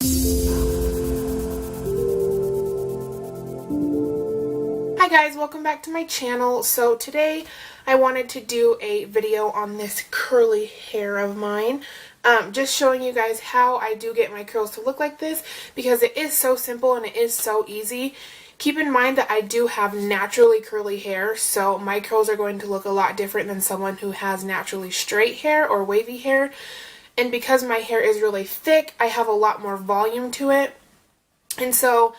Hi guys, welcome back to my channel. So today I wanted to do a video on this curly hair of mine. Just showing you guys how I do get my curls to look like this, because it is so simple and it is so easy. Keep in mind that I do have naturally curly hair, so my curls are going to look a lot different than someone who has naturally straight hair or wavy hair. And because my hair is really thick, I have a lot more volume to it. And so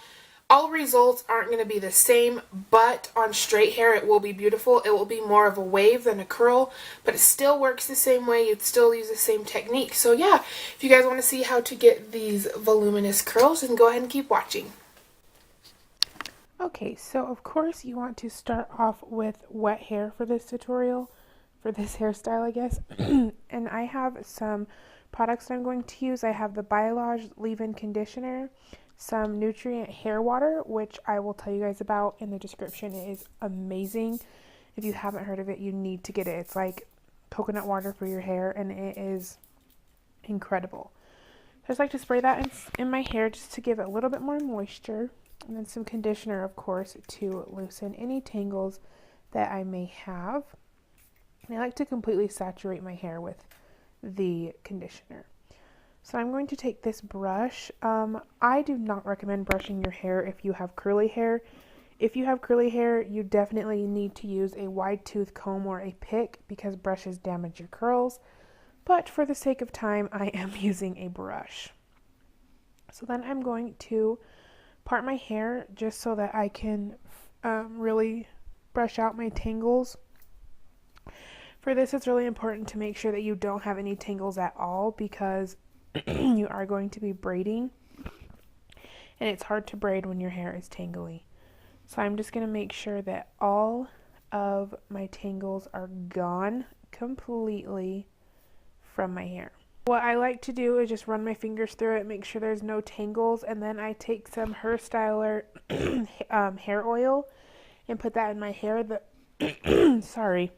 all results aren't going to be the same, but on straight hair it will be beautiful. It will be more of a wave than a curl, but it still works the same way. You'd still use the same technique. So yeah, if you guys want to see how to get these voluminous curls, then go ahead and keep watching. Okay, so of course you want to start off with wet hair for this tutorial, for this hairstyle I guess. And I have some products that I'm going to use. I have the Biolage leave-in conditioner, some nutrient hair water, which I will tell you guys about in the description. It is amazing. If you haven't heard of it, you need to get it. It's like coconut water for your hair, and it is incredible. I just like to spray that in my hair just to give it a little bit more moisture, and then some conditioner, of course, to loosen any tangles that I may have. And I like to completely saturate my hair with the conditioner. So I'm going to take this brush. I do not recommend brushing your hair if you have curly hair. If you have curly hair, you definitely need to use a wide tooth comb or a pick, because brushes damage your curls. But for the sake of time, I am using a brush. So then I'm going to part my hair just so that I can really brush out my tangles. For this, it's really important to make sure that you don't have any tangles at all, because you are going to be braiding, and it's hard to braid when your hair is tangly. So I'm just going to make sure that all of my tangles are gone completely from my hair. What I like to do is just run my fingers through it, make sure there's no tangles, and then I take some Hairstyler hair oil and put that in my hair. Sorry.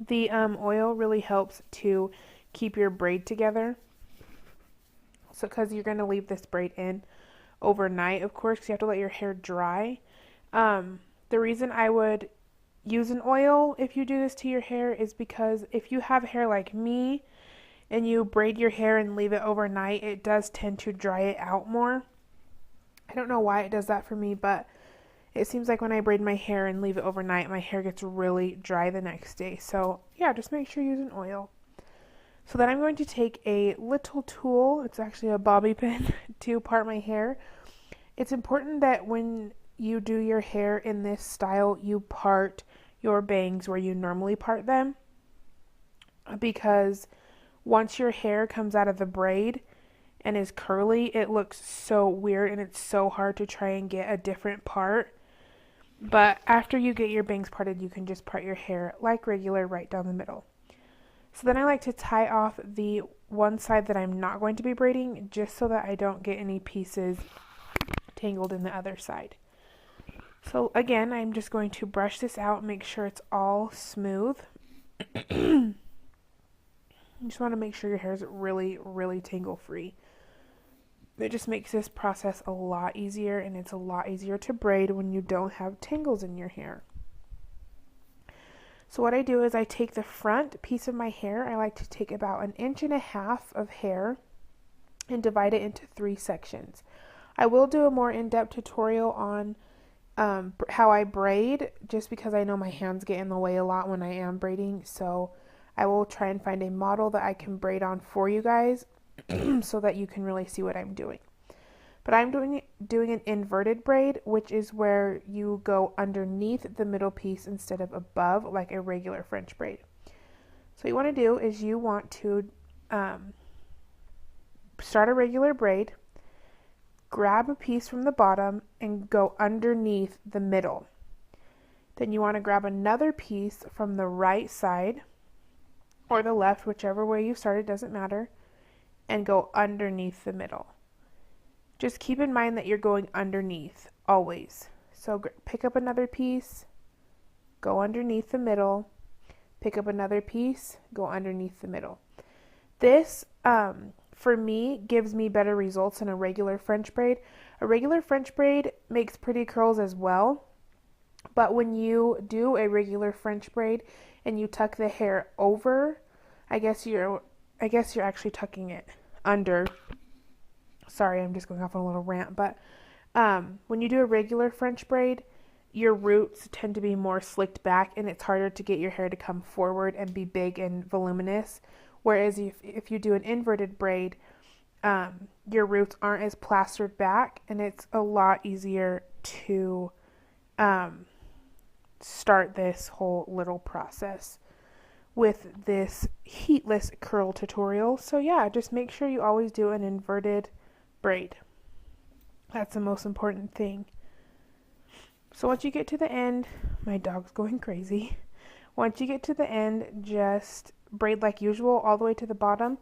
The oil really helps to keep your braid together. So because you're going to leave this braid in overnight, of course, because you have to let your hair dry. The reason I would use an oil if you do this to your hair is because if you have hair like me and you braid your hair and leave it overnight, it does tend to dry it out more. I don't know why it does that for me, but it seems like when I braid my hair and leave it overnight, my hair gets really dry the next day. So yeah, just make sure you use an oil. So then I'm going to take a little tool, it's actually a bobby pin, to part my hair. It's important that when you do your hair in this style, you part your bangs where you normally part them, because once your hair comes out of the braid and is curly, it looks so weird and it's so hard to try and get a different part. But after you get your bangs parted, you can just part your hair like regular right down the middle. So then I like to tie off the one side that I'm not going to be braiding, just so that I don't get any pieces tangled in the other side. So again, I'm just going to brush this out, make sure it's all smooth. You just want to make sure your hair is really, really tangle free. It just makes this process a lot easier, and it's a lot easier to braid when you don't have tangles in your hair. So what I do is I take the front piece of my hair. I like to take about 1.5 inches of hair and divide it into 3 sections. I will do a more in-depth tutorial on how I braid, just because I know my hands get in the way a lot when I am braiding. So I will try and find a model that I can braid on for you guys so that you can really see what I'm doing. But I'm doing an inverted braid, which is where you go underneath the middle piece instead of above, like a regular French braid. So what you want to do is you want to start a regular braid, grab a piece from the bottom, and go underneath the middle. Then you want to grab another piece from the right side, or the left, whichever way you started, doesn't matter, and go underneath the middle. Just keep in mind that you're going underneath always. So pick up another piece, go underneath the middle, pick up another piece, go underneath the middle. This for me, gives me better results than a regular French braid. A regular French braid makes pretty curls as well, but when you do a regular French braid and you tuck the hair over, I guess you're actually tucking it under. Sorry, I'm just going off on a little rant, but when you do a regular French braid, your roots tend to be more slicked back and it's harder to get your hair to come forward and be big and voluminous. Whereas if you do an inverted braid, your roots aren't as plastered back and it's a lot easier to start this whole little process with this heatless curl tutorial. So yeah, just make sure you always do an inverted braid. That's the most important thing. So once you get to the end, my dog's going crazy. Once you get to the end, just braid like usual all the way to the bottom.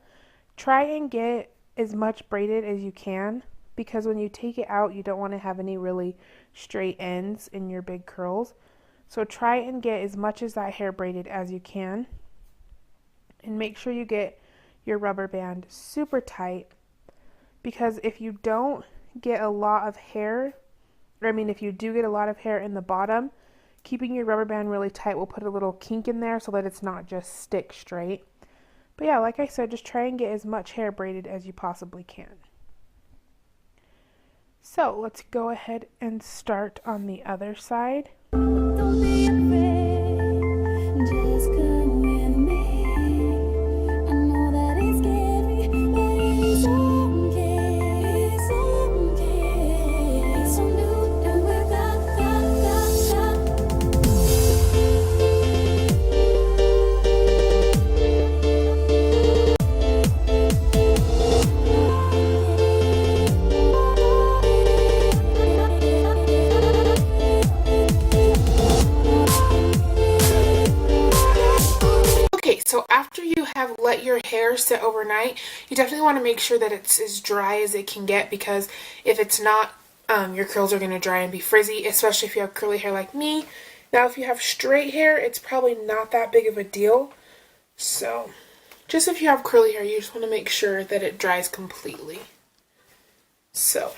Try and get as much braided as you can, because when you take it out, you don't want to have any really straight ends in your big curls. So try and get as much of that hair braided as you can. And make sure you get your rubber band super tight, because if you don't get a lot of hair, if you do get a lot of hair in the bottom, keeping your rubber band really tight will put a little kink in there so that it's not just stick straight. But yeah, like I said, just try and get as much hair braided as you possibly can. So let's go ahead and start on the other side. Don't be afraid, just come with me. I know that it's scary, but it's okay, it's okay. It's so new and we're So after you have let your hair sit overnight, you definitely want to make sure that it's as dry as it can get, because if it's not, your curls are going to dry and be frizzy, especially if you have curly hair like me. Now if you have straight hair, it's probably not that big of a deal. So just if you have curly hair, you just want to make sure that it dries completely. So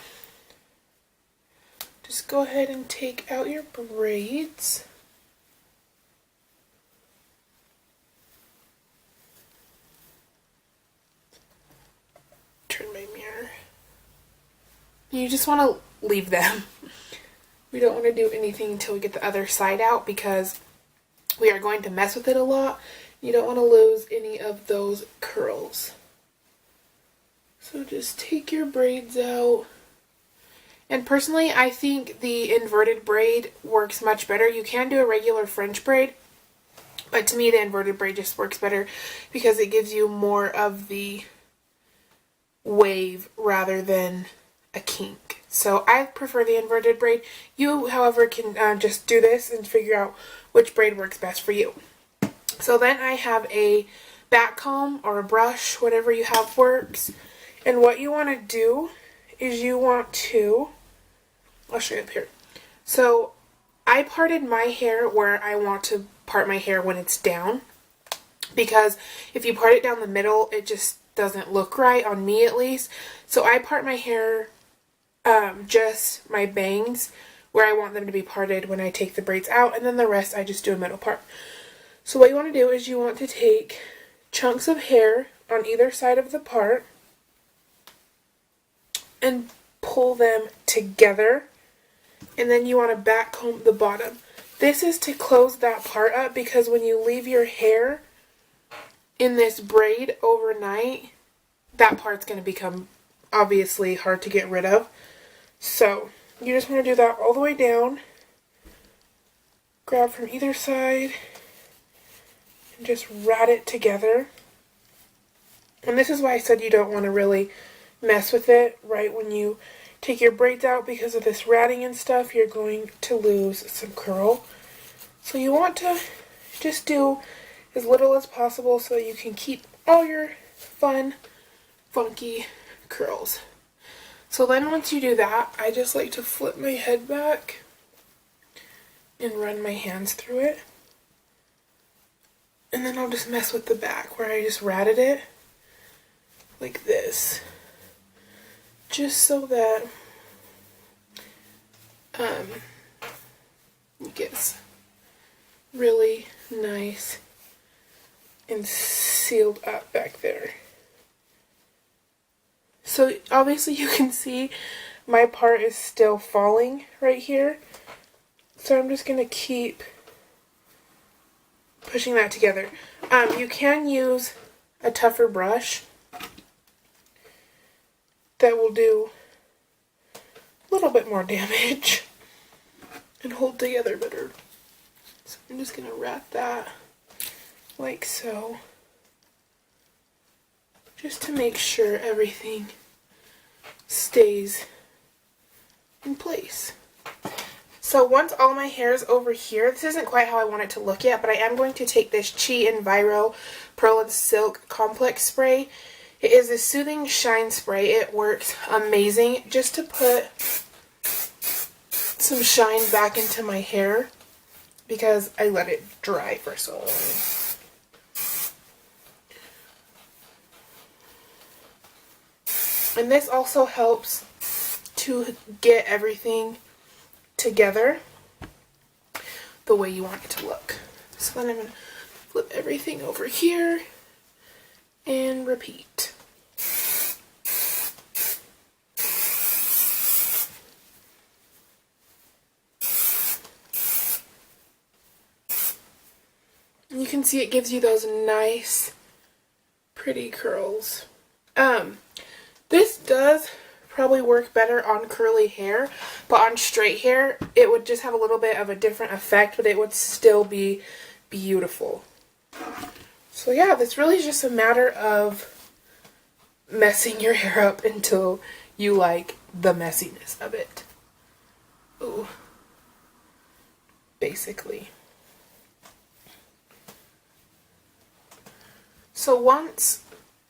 just go ahead and take out your braids. Turn my mirror. You just want to leave them. We don't want to do anything until we get the other side out, because we are going to mess with it a lot. You don't want to lose any of those curls. So just take your braids out. And personally, I think the inverted braid works much better. You can do a regular French braid, but to me the inverted braid just works better because it gives you more of the wave rather than a kink. So I prefer the inverted braid. You, however, can just do this and figure out which braid works best for you. So then I have a back comb or a brush, whatever you have works. And what you want to do is you want to, I'll show you up here. So I parted my hair where I want to part my hair when it's down, because if you part it down the middle, it just doesn't look right, on me at least. So I part my hair, just my bangs, where I want them to be parted when I take the braids out, and then the rest I just do a middle part. So what you want to do is you want to take chunks of hair on either side of the part and pull them together, and then you want to back comb the bottom. This is to close that part up, because when you leave your hair in this braid overnight, that part's going to become obviously hard to get rid of. So you just want to do that all the way down. Grab from either side and just rat it together. And this is why I said you don't want to really mess with it right when you take your braids out, because of this ratting and stuff, you're going to lose some curl. So you want to just do as little as possible so you can keep all your fun, funky curls. So then once you do that, I just like to flip my head back and run my hands through it. And then I'll just mess with the back where I just ratted it. like this, just so that it gets really nice and sealed up back there. So obviously you can see my part is still falling right here. So I'm just going to keep pushing that together. You can use a tougher brush that will do a little bit more damage and hold together better. So I'm just going to wrap that like so, just to make sure everything stays in place. So once all my hair is over here, this isn't quite how I want it to look yet, but I am going to take this Enviro Pearl and Silk Complex Spray. It is a soothing shine spray. It works amazing just to put some shine back into my hair because I let it dry for so long. And this also helps to get everything together the way you want it to look. So then I'm going to flip everything over here and repeat. And you can see it gives you those nice, pretty curls. This does probably work better on curly hair, but on straight hair it would just have a little bit of a different effect, but it would still be beautiful. So yeah, this really is just a matter of messing your hair up until you like the messiness of it. Ooh. Basically. So once,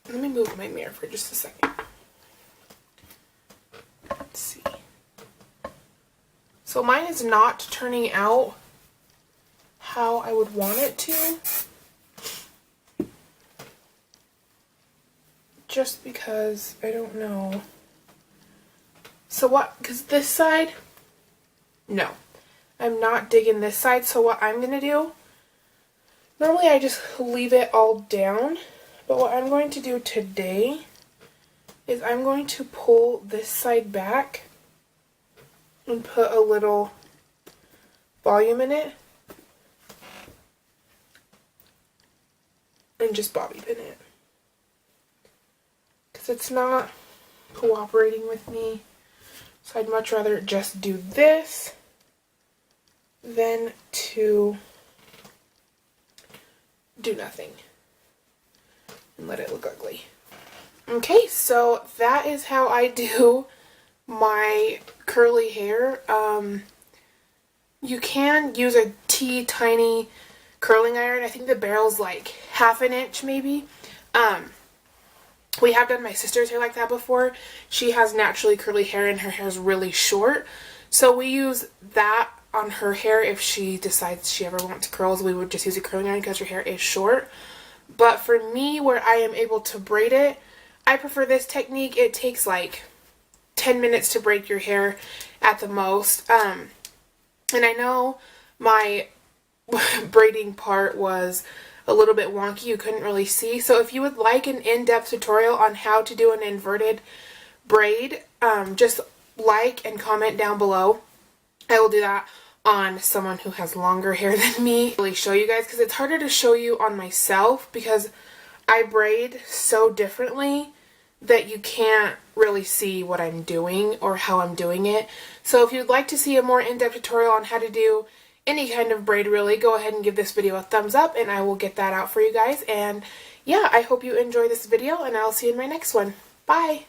let me move my mirror for just a second. Let's see. So mine is not turning out how I would want it to. Just because I don't know. So what, because this side, no. I'm not digging this side, so what I'm going to do, normally I just leave it all down, but what I'm going to do today is I'm going to pull this side back and put a little volume in it and just bobby pin it. Because it's not cooperating with me, so I'd much rather just do this than to do nothing and let it look ugly. Okay, so that is how I do my curly hair. You can use a tiny curling iron. I think the barrel's like 1/2 inch maybe. We have done my sister's hair like that before. She has naturally curly hair and her hair is really short. So we use that on her hair. If she decides she ever wants curls, we would just use a curling iron because her hair is short. But for me, where I am able to braid it, I prefer this technique. It takes like 10 minutes to braid your hair at the most. And I know my braiding part was a little bit wonky. You couldn't really see. So if you would like an in-depth tutorial on how to do an inverted braid, just like and comment down below. I will do that on someone who has longer hair than me. Really show you guys, because it's harder to show you on myself because I braid so differently that you can't really see what I'm doing or how I'm doing it. So if you'd like to see a more in-depth tutorial on how to do any kind of braid really, go ahead and give this video a thumbs up and I will get that out for you guys. And yeah, I hope you enjoy this video and I'll see you in my next one. Bye!